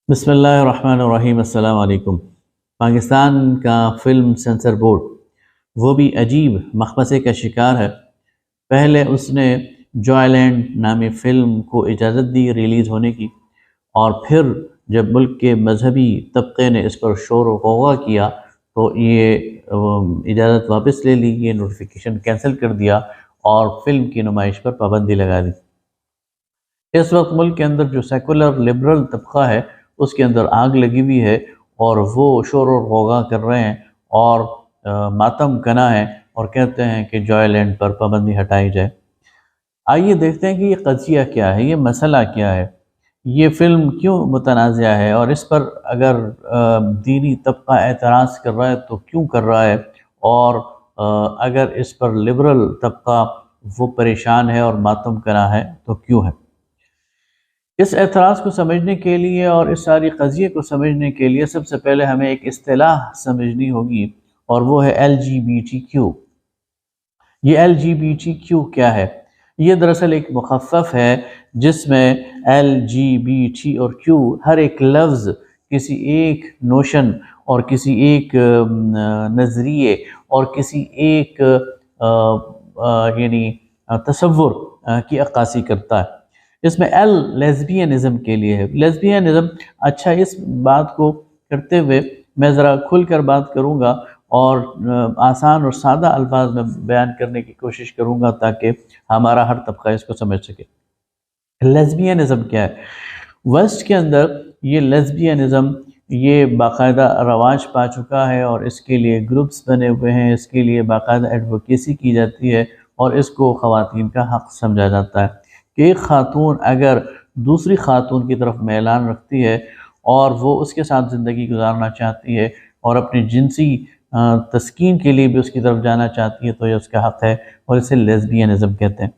بسم اللہ الرحمن الرحیم۔ السلام علیکم۔ پاکستان کا فلم سینسر بورڈ وہ بھی عجیب مخمصے کا شکار ہے۔ پہلے اس نے جوائے لینڈ نامی فلم کو اجازت دی ریلیز ہونے کی، اور پھر جب ملک کے مذہبی طبقے نے اس پر شور و غوغا کیا تو یہ اجازت واپس لے لی، یہ نوٹیفیکیشن کینسل کر دیا اور فلم کی نمائش پر پابندی لگا دی۔ اس وقت ملک کے اندر جو سیکولر لبرل طبقہ ہے اس کے اندر آگ لگی ہوئی ہے، اور وہ شور و غوغا کر رہے ہیں اور ماتم کنا ہے اور کہتے ہیں کہ جوائے لینڈ پر پابندی ہٹائی جائے۔ آئیے دیکھتے ہیں کہ یہ قضیہ کیا ہے، یہ مسئلہ کیا ہے، یہ فلم کیوں متنازع ہے، اور اس پر اگر دینی طبقہ اعتراض کر رہا ہے تو کیوں کر رہا ہے، اور اگر اس پر لبرل طبقہ وہ پریشان ہے اور ماتم کنا ہے تو کیوں ہے۔ اس اعتراض کو سمجھنے کے لیے اور اس ساری قضیے کو سمجھنے کے لیے سب سے پہلے ہمیں ایک اصطلاح سمجھنی ہوگی، اور وہ ہے LGBTQ۔ یہ LGBTQ کیا ہے؟ یہ دراصل ایک مخفف ہے جس میں LGBT اور Q ہر ایک لفظ کسی ایک نوشن اور کسی ایک نظریے اور کسی ایک تصور کی عکاسی کرتا ہے۔ اس میں L لیزبینزم کے لیے ہے۔ لیزبینزم، اچھا اس بات کو کرتے ہوئے میں ذرا کھل کر بات کروں گا اور آسان اور سادہ الفاظ میں بیان کرنے کی کوشش کروں گا تاکہ ہمارا ہر طبقہ اس کو سمجھ سکے۔ لیزبینزم کیا ہے؟ ویسٹ کے اندر یہ لیزبینزم یہ باقاعدہ رواج پا چکا ہے، اور اس کے لیے گروپس بنے ہوئے ہیں، اس کے لیے باقاعدہ ایڈوکیسی کی جاتی ہے، اور اس کو خواتین کا حق سمجھا جاتا ہے کہ ایک خاتون اگر دوسری خاتون کی طرف میلان رکھتی ہے اور وہ اس کے ساتھ زندگی گزارنا چاہتی ہے اور اپنی جنسی تسکین کے لیے بھی اس کی طرف جانا چاہتی ہے تو یہ اس کا حق ہے، اور اسے لیزبینزم کہتے ہیں۔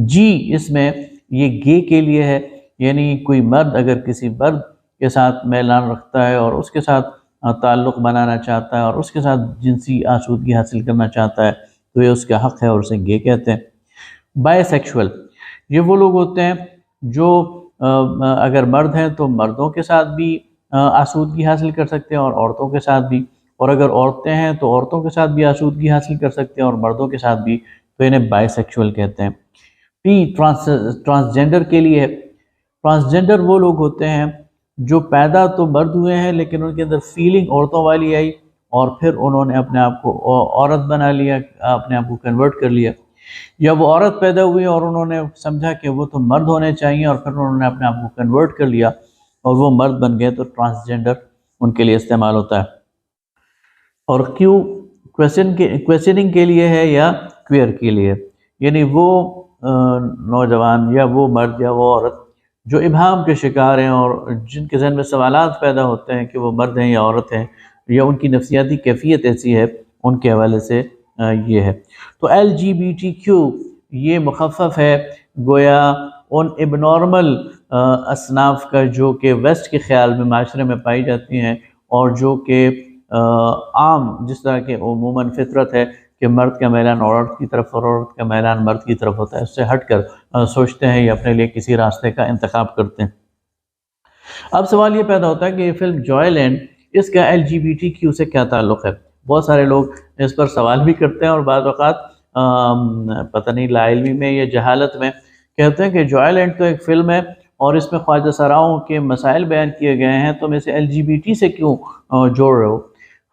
جی اس میں یہ گے کے لیے ہے، یعنی کوئی مرد اگر کسی مرد کے ساتھ میلان رکھتا ہے اور اس کے ساتھ تعلق بنانا چاہتا ہے اور اس کے ساتھ جنسی آسودگی حاصل کرنا چاہتا ہے تو یہ اس کا حق ہے، اور اسے گے کہتے ہیں۔ بائی سیکشول، یہ وہ لوگ ہوتے ہیں جو اگر مرد ہیں تو مردوں کے ساتھ بھی آسودگی حاصل کر سکتے ہیں اور عورتوں کے ساتھ بھی، اور اگر عورتیں ہیں تو عورتوں کے ساتھ بھی آسودگی حاصل کر سکتے ہیں اور مردوں کے ساتھ بھی، تو انہیں بائی سیکشول کہتے ہیں۔ پی ٹرانسجنڈر کے لیے ہے۔ ٹرانسجنڈر وہ لوگ ہوتے ہیں جو پیدا تو مرد ہوئے ہیں لیکن ان کے اندر فیلنگ عورتوں والی آئی اور پھر انہوں نے اپنے آپ کو عورت بنا لیا، اپنے آپ کو کنورٹ کر لیا، یا وہ عورت پیدا ہوئی اور انہوں نے سمجھا کہ وہ تو مرد ہونے چاہیے اور پھر انہوں نے اپنے آپ کو کنورٹ کر لیا اور وہ مرد بن گئے، تو ٹرانسجنڈر ان کے لیے استعمال ہوتا ہے۔ اور کیو کویسچننگ کے لیے ہے یا کوئر کے لیے، یعنی وہ نوجوان یا وہ مرد یا وہ عورت جو ابہام کے شکار ہیں اور جن کے ذہن میں سوالات پیدا ہوتے ہیں کہ وہ مرد ہیں یا عورت ہیں، یا ان کی نفسیاتی کیفیت ایسی ہے، ان کے حوالے سے یہ ہے۔ تو LGBTQ یہ مخفف ہے گویا ان اب نارمل اصناف کا جو کہ ویسٹ کے خیال میں معاشرے میں پائی جاتی ہیں، اور جو کہ عام جس طرح کہ عموماً فطرت ہے کہ مرد کا میلان عورت کی طرف اور عورت کا میلان مرد کی طرف ہوتا ہے، اس سے ہٹ کر سوچتے ہیں یا اپنے لیے کسی راستے کا انتخاب کرتے ہیں۔ اب سوال یہ پیدا ہوتا ہے کہ یہ فلم جوائے لینڈ، اس کا LGBTQ سے کیا تعلق ہے؟ بہت سارے لوگ اس پر سوال بھی کرتے ہیں اور بعض اوقات پتہ نہیں لا علمی میں یا جہالت میں کہتے ہیں کہ جوائے لینڈ تو ایک فلم ہے اور اس میں خواجہ سراؤں کے مسائل بیان کیے گئے ہیں، تم اسے LGBT سے کیوں جوڑ رہے ہو؟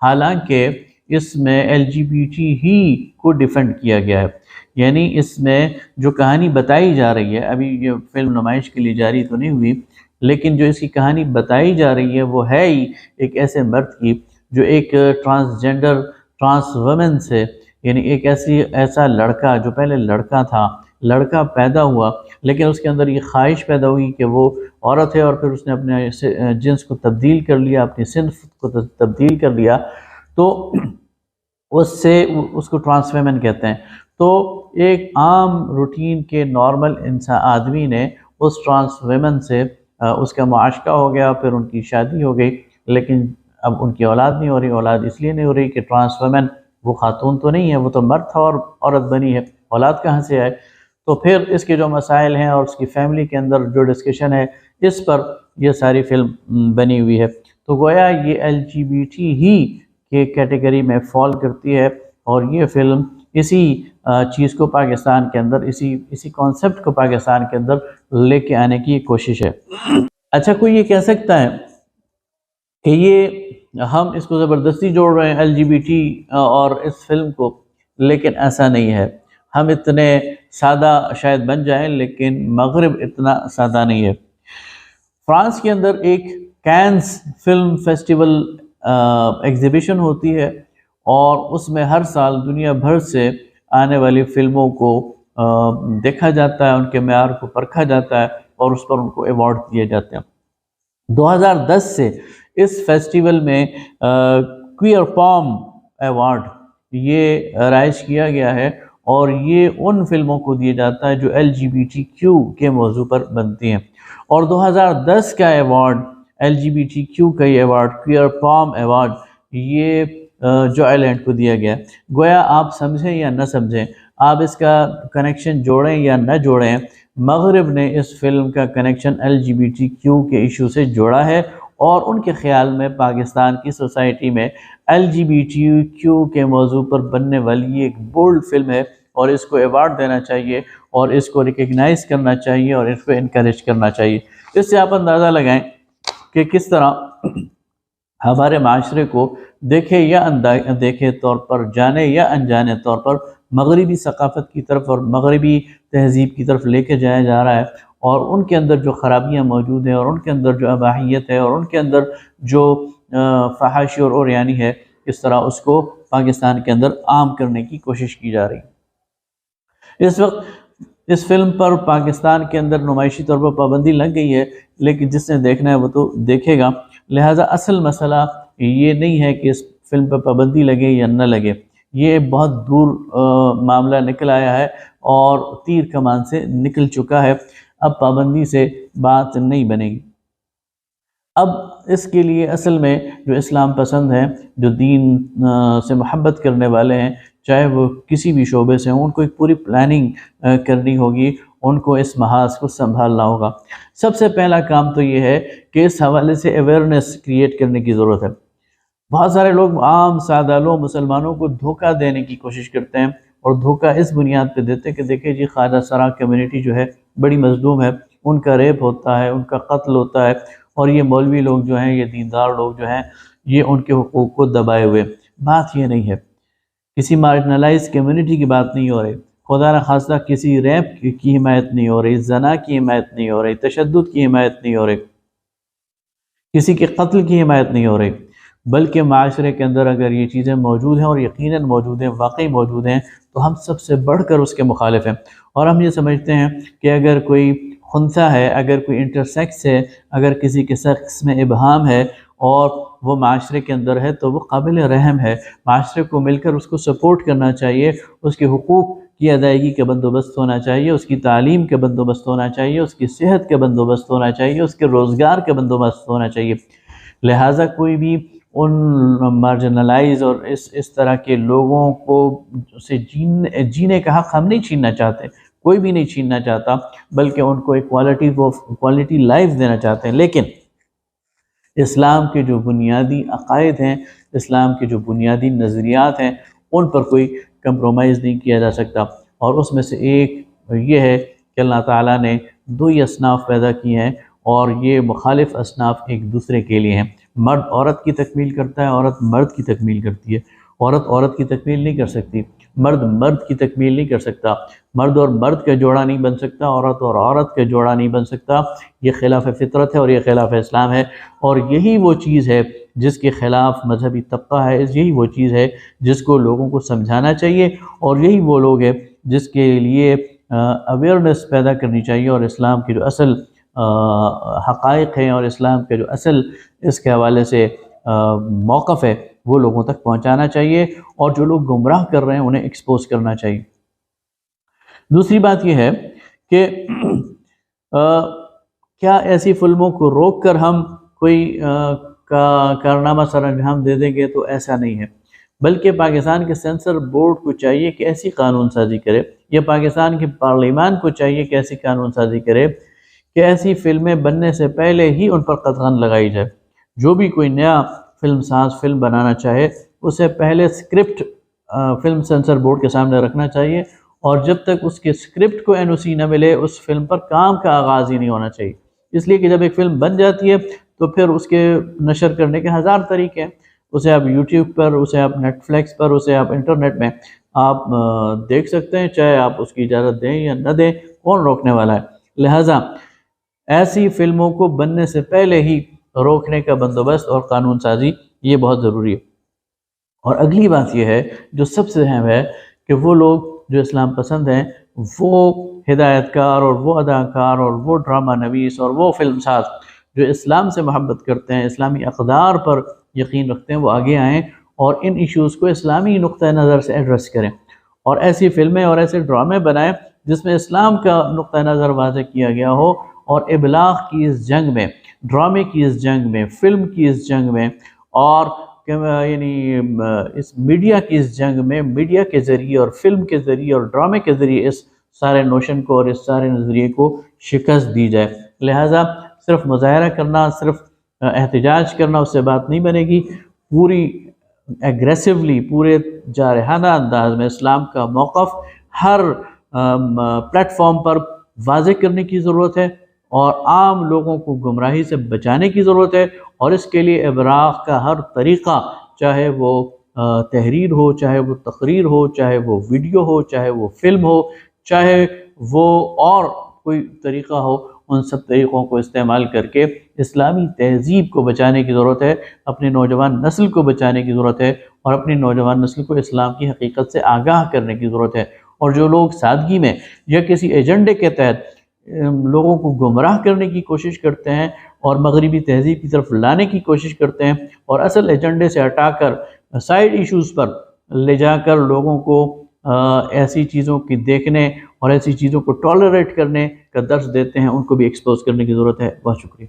حالانکہ اس میں LGBT ہی کو ڈیفینڈ کیا گیا ہے، یعنی اس میں جو کہانی بتائی جا رہی ہے، ابھی یہ فلم نمائش کے لیے جاری تو نہیں ہوئی، لیکن جو اس کی کہانی بتائی جا رہی ہے وہ ہے ہی ایک ایسے مرد کی جو ایک ٹرانسجنڈر ٹرانس وومن سے، یعنی ایک ایسا لڑکا جو پہلے لڑکا تھا، لڑکا پیدا ہوا لیکن اس کے اندر یہ خواہش پیدا ہوئی کہ وہ عورت ہے، اور پھر اس نے اپنے جنس کو تبدیل کر لیا، اپنی صنف کو تبدیل کر لیا، تو اس کو ٹرانس ویمن کہتے ہیں۔ تو ایک عام روٹین کے نارمل انسان آدمی نے اس ٹرانس ویمن سے اس کا معاشقہ ہو گیا، پھر ان کی شادی ہو گئی، لیکن اب ان کی اولاد نہیں ہو رہی۔ اولاد اس لیے نہیں ہو رہی کہ ٹرانس ویمن وہ خاتون تو نہیں ہے، وہ تو مرد تھا اور عورت بنی ہے، اولاد کہاں سے آئے؟ تو پھر اس کے جو مسائل ہیں اور اس کی فیملی کے اندر جو ڈسکشن ہے، اس پر یہ ساری فلم بنی ہوئی ہے۔ تو گویا یہ LGBT ہی کے کیٹیگری میں فال کرتی ہے، اور یہ فلم اسی چیز کو پاکستان کے اندر، اسی کانسیپٹ کو پاکستان کے اندر لے کے آنے کی کوشش ہے۔ اچھا، کوئی یہ کہہ سکتا ہے کہ یہ ہم اس کو زبردستی جوڑ رہے ہیں LGBT اور اس فلم کو، لیکن ایسا نہیں ہے۔ ہم اتنے سادہ شاید بن جائیں، لیکن مغرب اتنا سادہ نہیں ہے۔ فرانس کے اندر ایک کینز فلم فیسٹیول ایگزیبیشن ہوتی ہے، اور اس میں ہر سال دنیا بھر سے آنے والی فلموں کو دیکھا جاتا ہے، ان کے معیار کو پرکھا جاتا ہے، اور اس پر ان کو ایوارڈ دیے جاتے ہیں۔ 2010 سے اس فیسٹیول میں کوئر پام ایوارڈ یہ رائج کیا گیا ہے، اور یہ ان فلموں کو دیا جاتا ہے جو LGBTQ کے موضوع پر بنتی ہیں۔ اور 2010 کا ایوارڈ LGBTQ کا یہ ایوارڈ، کوئر پام ایوارڈ، یہ جو آئلینڈ کو دیا گیا۔ گویا آپ سمجھیں یا نہ سمجھیں، آپ اس کا کنیکشن جوڑیں یا نہ جوڑیں، مغرب نے اس فلم کا کنیکشن LGBTQ کے ایشو سے جوڑا ہے، اور ان کے خیال میں پاکستان کی سوسائٹی میں LGBTQ کے موضوع پر بننے والی ایک بولڈ فلم ہے، اور اس کو ایوارڈ دینا چاہیے، اور اس کو ریکگنائز کرنا چاہیے، اور اس کو انکریج کرنا چاہیے۔ اس سے آپ اندازہ لگائیں کہ کس طرح ہمارے معاشرے کو دیکھے یا دیکھے طور پر، جانے یا انجانے طور پر مغربی ثقافت کی طرف اور مغربی تہذیب کی طرف لے کے جایا جا رہا ہے، اور ان کے اندر جو خرابیاں موجود ہیں، اور ان کے اندر جو اباحیت ہے، اور ان کے اندر جو فحاشی اور اوریانی ہے، اس طرح اس کو پاکستان کے اندر عام کرنے کی کوشش کی جا رہی ہے۔ اس وقت اس فلم پر پاکستان کے اندر نمائشی طور پر پابندی لگ گئی ہے، لیکن جس نے دیکھنا ہے وہ تو دیکھے گا۔ لہٰذا اصل مسئلہ یہ نہیں ہے کہ اس فلم پر پابندی لگے یا نہ لگے، یہ بہت دور معاملہ نکل آیا ہے، اور تیر کمان سے نکل چکا ہے۔ اب پابندی سے بات نہیں بنے گی۔ اب اس کے لیے اصل میں جو اسلام پسند ہیں، جو دین سے محبت کرنے والے ہیں، چاہے وہ کسی بھی شعبے سے ہوں، ان کو ایک پوری پلاننگ کرنی ہوگی، ان کو اس محاذ کو سنبھالنا ہوگا۔ سب سے پہلا کام تو یہ ہے کہ اس حوالے سے اویئرنیس کریٹ کرنے کی ضرورت ہے۔ بہت سارے لوگ عام سادہ لوگ مسلمانوں کو دھوکہ دینے کی کوشش کرتے ہیں، اور دھوکہ اس بنیاد پہ دیتے ہیں کہ دیکھیں جی، خواجہ سرا کمیونٹی جو ہے بڑی مظلوم ہے، ان کا ریپ ہوتا ہے، ان کا قتل ہوتا ہے، اور یہ مولوی لوگ جو ہیں، یہ دیندار لوگ جو ہیں، یہ ان کے حقوق کو دبائے ہوئے۔ بات یہ نہیں ہے، کسی مارجنلائز کمیونٹی کی بات نہیں ہو رہی، خدا نخواستہ کسی ریپ کی حمایت نہیں ہو رہی، زنا کی حمایت نہیں ہو رہی، تشدد کی حمایت نہیں ہو رہی، کسی کے قتل کی حمایت نہیں ہو رہی، بلکہ معاشرے کے اندر اگر یہ چیزیں موجود ہیں، اور یقیناً موجود ہیں، واقعی موجود ہیں، تو ہم سب سے بڑھ کر اس کے مخالف ہیں۔ اور ہم یہ سمجھتے ہیں کہ اگر کوئی خنثی ہے، اگر کوئی انٹرسیکس ہے، اگر کسی کے سیکس میں ابہام ہے، اور وہ معاشرے کے اندر ہے، تو وہ قابل رحم ہے۔ معاشرے کو مل کر اس کو سپورٹ کرنا چاہیے، اس کے حقوق کی ادائیگی کا بندوبست ہونا چاہیے، اس کی تعلیم کا بندوبست ہونا چاہیے، اس کی صحت کا بندوبست ہونا چاہیے، اس کے روزگار کا بندوبست ہونا چاہیے۔ لہٰذا کوئی بھی ان مارجنلائز اور اس طرح کے لوگوں کو سے جینے کا حق ہم نہیں چھیننا چاہتے، کوئی بھی نہیں چھیننا چاہتا، بلکہ ان کو ایک کوالٹی لائف دینا چاہتے ہیں۔ لیکن اسلام کے جو بنیادی عقائد ہیں، اسلام کے جو بنیادی نظریات ہیں، ان پر کوئی کمپرومائز نہیں کیا جا سکتا۔ اور اس میں سے ایک یہ ہے کہ اللہ تعالیٰ نے دو ہی اصناف پیدا کیے ہیں، اور یہ مخالف اصناف ایک دوسرے کے لیے ہیں۔ مرد عورت کی تکمیل کرتا ہے، عورت مرد کی تکمیل کرتی ہے۔ عورت عورت کی تکمیل نہیں کر سکتی، مرد مرد کی تکمیل نہیں کر سکتا، مرد اور مرد کا جوڑا نہیں بن سکتا، عورت اور عورت کا جوڑا نہیں بن سکتا۔ یہ خلاف فطرت ہے، اور یہ خلاف اسلام ہے، اور یہی وہ چیز ہے جس کے خلاف مذہبی طبقہ ہے، یہی وہ چیز ہے جس کو لوگوں کو سمجھانا چاہیے، اور یہی وہ لوگ ہیں جس کے لیے اویئرنیس پیدا کرنی چاہیے، اور اسلام کی جو اصل حقائق ہیں، اور اسلام کے جو اصل اس کے حوالے سے موقف ہے، وہ لوگوں تک پہنچانا چاہیے، اور جو لوگ گمراہ کر رہے ہیں انہیں ایکسپوز کرنا چاہیے۔ دوسری بات یہ ہے کہ کیا ایسی فلموں کو روک کر ہم کوئی کارنامہ سر انجام دے دیں گے؟ تو ایسا نہیں ہے، بلکہ پاکستان کے سینسر بورڈ کو چاہیے کہ ایسی قانون سازی کرے، یا پاکستان کے پارلیمان کو چاہیے کہ ایسی قانون سازی کرے کہ ایسی فلمیں بننے سے پہلے ہی ان پر قدغن لگائی جائے۔ جو بھی کوئی نیا فلم ساز فلم بنانا چاہے اسے پہلے سکرپٹ فلم سینسر بورڈ کے سامنے رکھنا چاہیے، اور جب تک اس کے سکرپٹ کو NOC نہ ملے اس فلم پر کام کا آغاز ہی نہیں ہونا چاہیے، اس لیے کہ جب ایک فلم بن جاتی ہے تو پھر اس کے نشر کرنے کے ہزار طریقے ہیں، اسے آپ یوٹیوب پر، اسے آپ نیٹ فلیکس پر، اسے آپ انٹرنیٹ میں آپ دیکھ سکتے ہیں، چاہے آپ اس کی اجازت دیں یا نہ دیں، کون روکنے والا ہے؟ لہٰذا ایسی فلموں کو بننے سے پہلے ہی روکنے کا بندوبست اور قانون سازی یہ بہت ضروری ہے۔ اور اگلی بات یہ ہے جو سب سے اہم ہے کہ وہ لوگ جو اسلام پسند ہیں، وہ ہدایت کار اور وہ اداکار اور وہ ڈرامہ نویس اور وہ فلم ساز جو اسلام سے محبت کرتے ہیں، اسلامی اقدار پر یقین رکھتے ہیں، وہ آگے آئیں اور ان ایشوز کو اسلامی نقطہ نظر سے ایڈریس کریں، اور ایسی فلمیں اور ایسے ڈرامے بنائیں جس میں اسلام کا نقطہ نظر واضح کیا گیا ہو، اور ابلاغ کی اس جنگ میں، ڈرامے کی اس جنگ میں، فلم کی اس جنگ میں، اور یعنی اس میڈیا کی اس جنگ میں، میڈیا کے ذریعے اور فلم کے ذریعے اور ڈرامے کے ذریعے اس سارے نوشن کو اور اس سارے نظریے کو شکست دی جائے۔ لہٰذا صرف مظاہرہ کرنا، صرف احتجاج کرنا اس سے بات نہیں بنے گی، پوری ایگریسولی، پورے جارحانہ انداز میں اسلام کا موقف ہر پلیٹ فارم پر واضح کرنے کی ضرورت ہے، اور عام لوگوں کو گمراہی سے بچانے کی ضرورت ہے، اور اس کے لیے ابلاغ کا ہر طریقہ، چاہے وہ تحریر ہو، چاہے وہ تقریر ہو، چاہے وہ ویڈیو ہو، چاہے وہ فلم ہو، چاہے وہ اور کوئی طریقہ ہو، ان سب طریقوں کو استعمال کر کے اسلامی تہذیب کو بچانے کی ضرورت ہے، اپنی نوجوان نسل کو بچانے کی ضرورت ہے، اور اپنی نوجوان نسل کو اسلام کی حقیقت سے آگاہ کرنے کی ضرورت ہے۔ اور جو لوگ سادگی میں یا کسی ایجنڈے کے تحت لوگوں کو گمراہ کرنے کی کوشش کرتے ہیں اور مغربی تہذیب کی طرف لانے کی کوشش کرتے ہیں، اور اصل ایجنڈے سے ہٹا کر سائیڈ ایشوز پر لے جا کر لوگوں کو ایسی چیزوں کی دیکھنے اور ایسی چیزوں کو ٹالریٹ کرنے کا درس دیتے ہیں، ان کو بھی ایکسپوز کرنے کی ضرورت ہے۔ بہت شکریہ۔